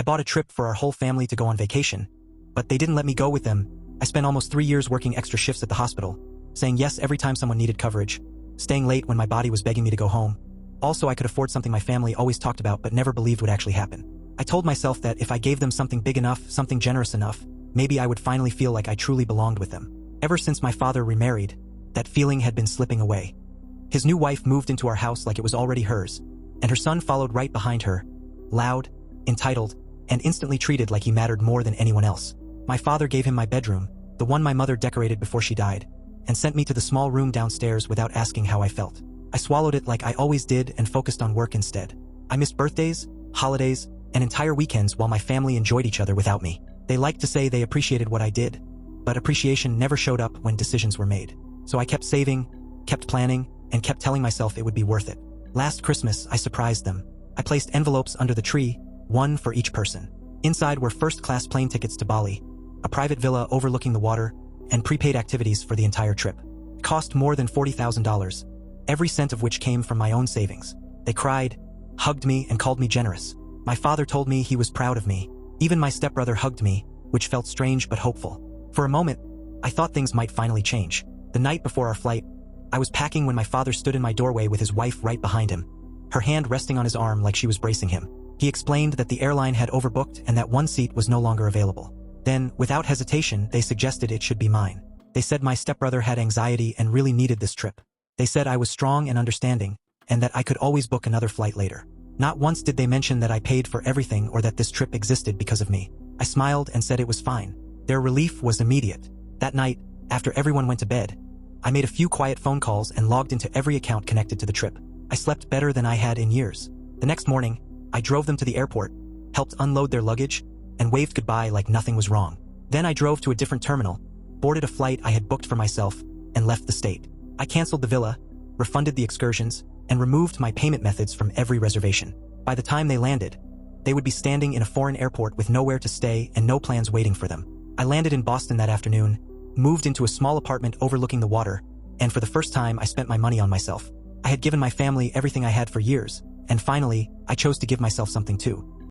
I bought a trip for our whole family to go on vacation, but they didn't let me go with them. I spent almost 3 years working extra shifts at the hospital, saying yes every time someone needed coverage, staying late when my body was begging me to go home. Also, I could afford something my family always talked about but never believed would actually happen. I told myself that if I gave them something big enough, something generous enough, maybe I would finally feel like I truly belonged with them. Ever since my father remarried, that feeling had been slipping away. His new wife moved into our house like it was already hers, and her son followed right behind her, loud, entitled, and instantly treated like he mattered more than anyone else. My father gave him my bedroom, the one my mother decorated before she died, and sent me to the small room downstairs without asking how I felt. I swallowed it like I always did and focused on work instead. I missed birthdays, holidays, and entire weekends while my family enjoyed each other without me. They liked to say they appreciated what I did, but appreciation never showed up when decisions were made. So I kept saving, kept planning, and kept telling myself it would be worth it. Last Christmas, I surprised them. I placed envelopes under the tree, one for each person. Inside were first-class plane tickets to Bali, a private villa overlooking the water, and prepaid activities for the entire trip. It cost more than $40,000, every cent of which came from my own savings. They cried, hugged me, and called me generous. My father told me he was proud of me. Even my stepbrother hugged me, which felt strange but hopeful. For a moment, I thought things might finally change. The night before our flight, I was packing when my father stood in my doorway with his wife right behind him, her hand resting on his arm like she was bracing him. He explained that the airline had overbooked and that one seat was no longer available. Then, without hesitation, they suggested it should be mine. They said my stepbrother had anxiety and really needed this trip. They said I was strong and understanding, and that I could always book another flight later. Not once did they mention that I paid for everything or that this trip existed because of me. I smiled and said it was fine. Their relief was immediate. That night, after everyone went to bed, I made a few quiet phone calls and logged into every account connected to the trip. I slept better than I had in years. The next morning, I drove them to the airport, helped unload their luggage, and waved goodbye like nothing was wrong. Then I drove to a different terminal, boarded a flight I had booked for myself, and left the state. I canceled the villa, refunded the excursions, and removed my payment methods from every reservation. By the time they landed, they would be standing in a foreign airport with nowhere to stay and no plans waiting for them. I landed in Boston that afternoon, moved into a small apartment overlooking the water, and for the first time I spent my money on myself. I had given my family everything I had for years, and finally, I chose to give myself something too.